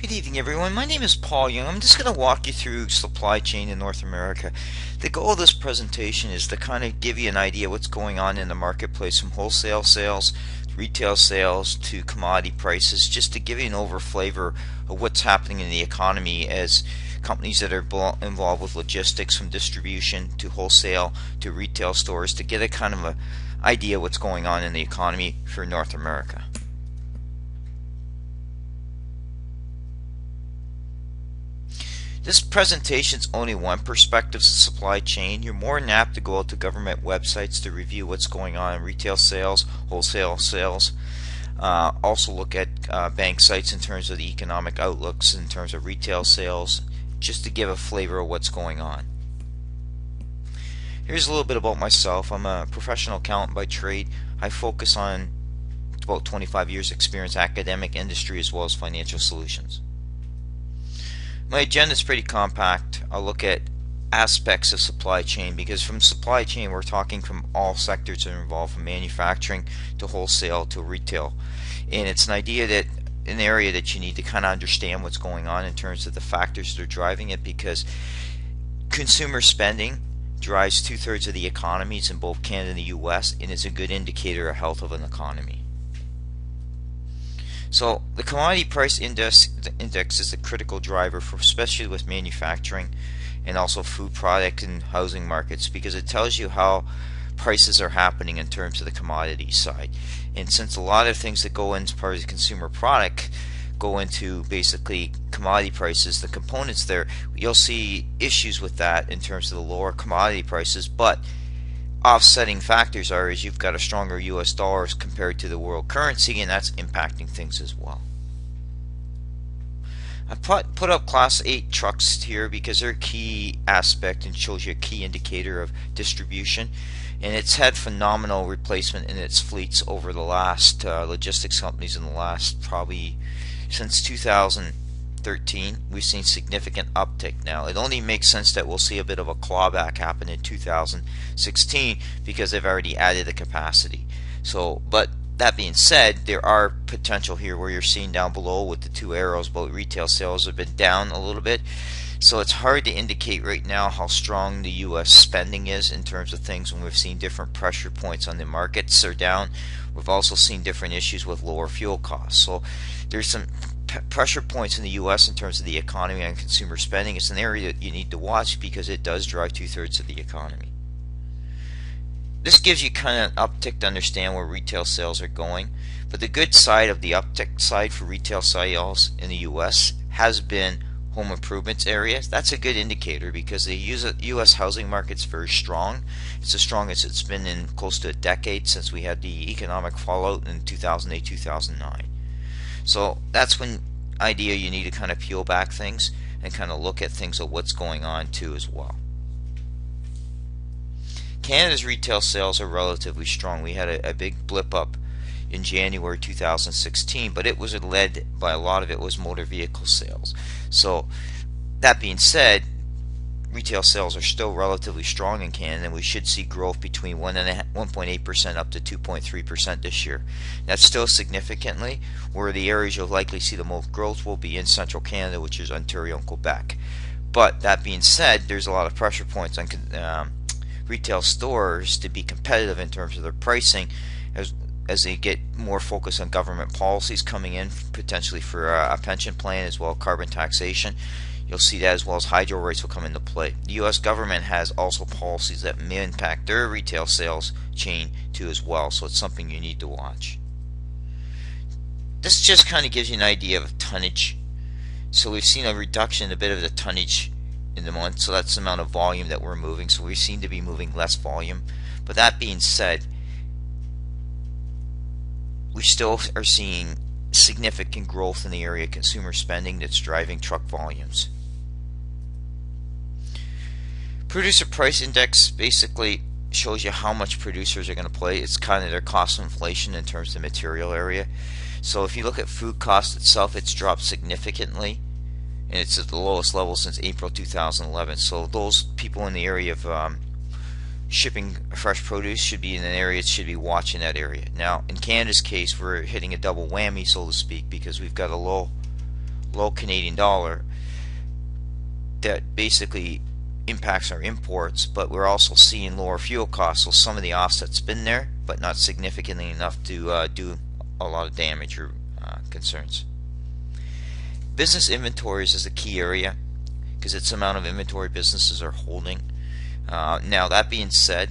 Good evening, everyone. My name is Paul Young. I'm just going to walk you through supply chain in North America. The goal of this presentation is to kind of give you an idea what's going on in the marketplace from wholesale sales, retail sales to commodity prices, just to give you an over flavor of what's happening in the economy as companies that are involved with logistics from distribution to wholesale to retail stores to get a kind of a idea what's going on in the economy for North America. This presentation is only one perspective of supply chain. You're more than apt to go out to government websites to review what's going on in retail sales, wholesale sales. Also look at bank sites in terms of the economic outlooks in terms of retail sales, just to give a flavor of what's going on. Here's a little bit about myself. I'm a professional accountant by trade. I focus on about 25 years experience academic, industry, as well as financial solutions. My agenda is pretty compact. I'll look at aspects of supply chain because from supply chain we're talking from all sectors that are involved, from manufacturing to wholesale to retail. And it's an area that you need to kind of understand what's going on in terms of the factors that are driving it, because consumer spending drives 2/3 of the economies in both Canada and the US, and is a good indicator of health of an economy. So the commodity price index is a critical driver for, especially with manufacturing and also food product and housing markets, because it tells you how prices are happening in terms of the commodity side. And since a lot of things that go into part of the consumer product go into basically commodity prices, the components there, you'll see issues with that in terms of the lower commodity prices, but offsetting factors is you've got a stronger US dollar compared to the world currency, and that's impacting things as well. I put up Class 8 trucks here because they're a key aspect and shows you a key indicator of distribution, and it's had phenomenal replacement in its fleets over the last logistics companies in the last probably since 2013. We've seen significant uptick now. It only makes sense that we'll see a bit of a clawback happen in 2016 because they've already added the capacity. But that being said, there are potential here where you're seeing down below with the two arrows about retail sales have been down a little bit. So it's hard to indicate right now how strong the US spending is in terms of things when we've seen different pressure points on the markets are down. We've also seen different issues with lower fuel costs. So there's some pressure points in the US in terms of the economy and consumer spending. It's an area that you need to watch because it does drive 2/3 of the economy. This gives you kind of an uptick to understand where retail sales are going. But the good side of the uptick side for retail sales in the US has been home improvements areas. That's a good indicator because the US housing market's very strong. It's the strongest it's been in close to a decade since we had the economic fallout in 2008, 2009. So that's when idea you need to kind of peel back things and kind of look at things of what's going on too as well. Canada's retail sales are relatively strong. We had a big blip up in January 2016, but it was led by a lot of it was motor vehicle sales. So that being said, retail sales are still relatively strong in Canada, and we should see growth between 1.8% up to 2.3% this year. That's still significantly where the areas you'll likely see the most growth will be in central Canada, which is Ontario and Quebec. But that being said, there's a lot of pressure points on retail stores to be competitive in terms of their pricing as they get more focus on government policies coming in, potentially for a pension plan as well as carbon taxation. You'll see that, as well as hydro rates will come into play. The US government has also policies that may impact their retail sales chain too as well, so it's something you need to watch. This just kind of gives you an idea of tonnage. So we've seen a reduction, a bit of the tonnage in the month, so that's the amount of volume that we're moving. So we seem to be moving less volume. But that being said, we still are seeing significant growth in the area of consumer spending that's driving truck volumes. Producer price index basically shows you how much producers are going to pay. It's kind of their cost of inflation in terms of the material area. So if you look at food cost itself, it's dropped significantly, and it's at the lowest level since April 2011. So those people in the area of shipping fresh produce should be in an area that should be watching that area. Now in Canada's case, we're hitting a double whammy, so to speak, because we've got a low low Canadian dollar that basically impacts our imports, but we're also seeing lower fuel costs. So some of the offset's been there, but not significantly enough to do a lot of damage or concerns. Business inventories is a key area because it's the amount of inventory businesses are holding. Now that being said,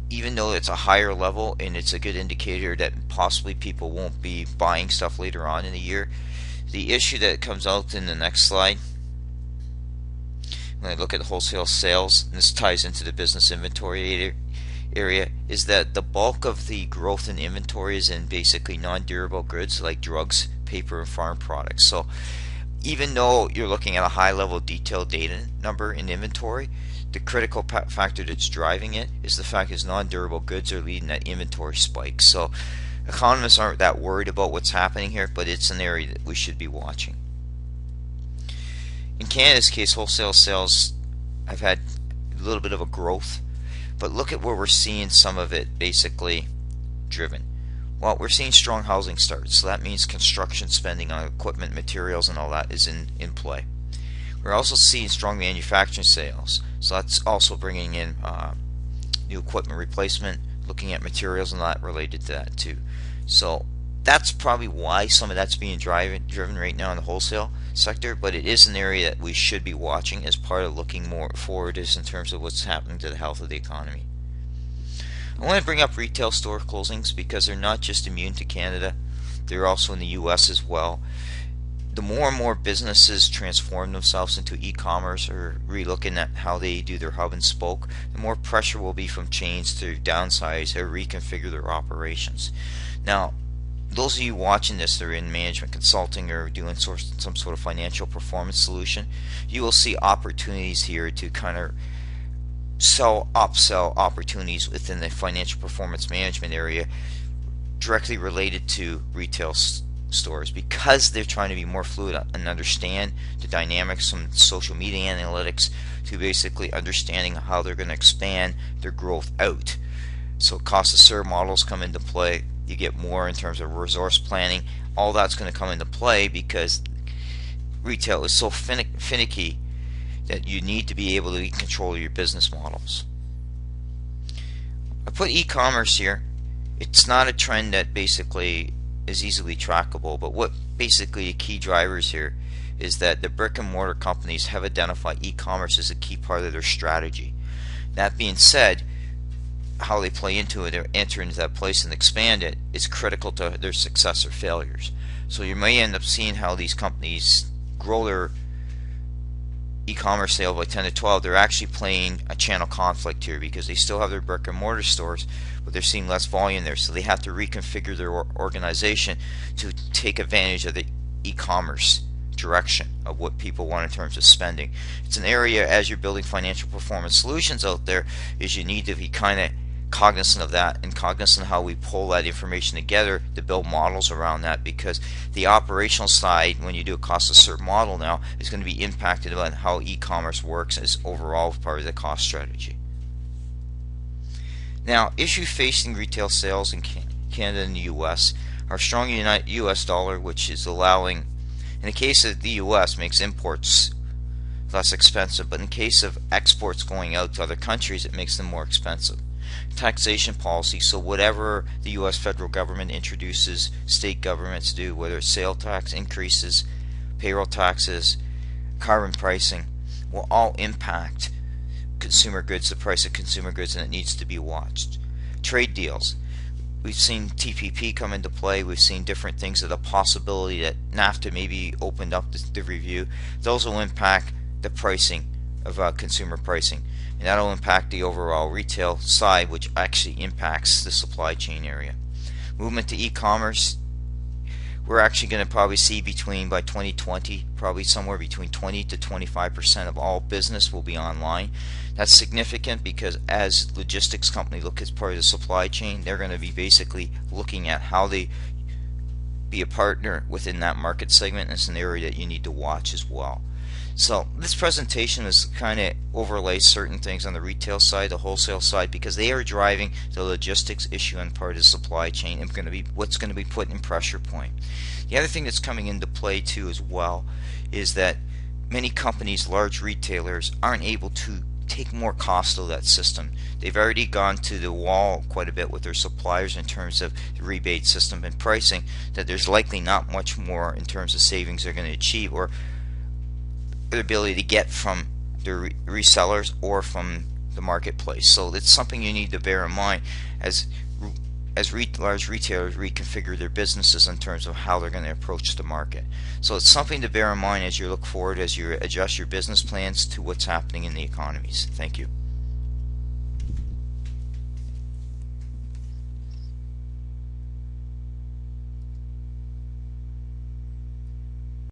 even though it's a higher level and it's a good indicator that possibly people won't be buying stuff later on in the year, the issue that comes out in the next slide, when I look at wholesale sales, and this ties into the business inventory area, is that the bulk of the growth in inventory is in basically non-durable goods like drugs, paper, and farm products. So even though you're looking at a high level detailed data number in inventory, the critical factor that's driving it is the fact that non-durable goods are leading that inventory spike. So economists aren't that worried about what's happening here, but it's an area that we should be watching. In Canada's case, wholesale sales have had a little bit of a growth, but look at where we're seeing some of it basically driven. Well, we're seeing strong housing starts, so that means construction spending on equipment, materials, and all that is in play. We're also seeing strong manufacturing sales, so that's also bringing in new equipment replacement, looking at materials and that related to that too. So that's probably why some of that's being driven right now in the wholesale sector, but it is an area that we should be watching as part of looking more forward in terms of what's happening to the health of the economy. I want to bring up retail store closings because they're not just immune to Canada, they're also in the US as well. The more and more businesses transform themselves into e-commerce or re-looking at how they do their hub and spoke, the more pressure will be from chains to downsize or reconfigure their operations. Now, those of you watching this that are in management consulting or doing some sort of financial performance solution, you will see opportunities here to kind of upsell opportunities within the financial performance management area directly related to retail stores, because they're trying to be more fluid and understand the dynamics from social media analytics to basically understanding how they're going to expand their growth out. So cost to serve models come into play. You get more in terms of resource planning. All that's going to come into play because retail is so finicky that you need to be able to control your business models. I put e-commerce here. It's not a trend that basically is easily trackable, but what basically the key drivers here is that the brick and mortar companies have identified e-commerce as a key part of their strategy. That being said, how they play into it or enter into that place and expand it is critical to their success or failures. So you may end up seeing how these companies grow their e-commerce sale by 10 to 12. They're actually playing a channel conflict here because they still have their brick and mortar stores, but they're seeing less volume there, so they have to reconfigure their organization to take advantage of the e-commerce direction of what people want in terms of spending. It's an area, as you're building financial performance solutions out there, is you need to be kind of cognizant of that and cognizant of how we pull that information together to build models around that, because the operational side, when you do a cost to serve model now, is going to be impacted by how e-commerce works as overall part of the cost strategy. Now, issue facing retail sales in Canada and the US are strong US dollar, which is allowing, in the case of the US, makes imports less expensive, but in case of exports going out to other countries, it makes them more expensive. Taxation policy, so whatever the US federal government introduces, state governments do, whether it's sale tax increases, payroll taxes, carbon pricing, will all impact consumer goods, the price of consumer goods, and it needs to be watched. Trade deals. We've seen TPP come into play. We've seen different things of the possibility that NAFTA maybe opened up the review. Those will impact the pricing of consumer pricing, and that'll impact the overall retail side, which actually impacts the supply chain area. Movement to e-commerce, we're actually going to probably see by 2020, probably somewhere between 20 to 25% of all business will be online. That's significant because as logistics companies look as part of the supply chain, they're going to be basically looking at how they be a partner within that market segment, and it's an area that you need to watch as well. So this presentation is kind of overlays certain things on the retail side, the wholesale side, because they are driving the logistics issue and part of the supply chain and going to be what's going to be put in pressure point. The other thing that's coming into play too as well is that many companies, large retailers, aren't able to take more cost of that system. They've already gone to the wall quite a bit with their suppliers in terms of the rebate system and pricing, that there's likely not much more in terms of savings they're going to achieve or their ability to get from their resellers or from the marketplace. So it's something you need to bear in mind as large retailers reconfigure their businesses in terms of how they're going to approach the market. So it's something to bear in mind as you look forward, as you adjust your business plans to what's happening in the economies. Thank you.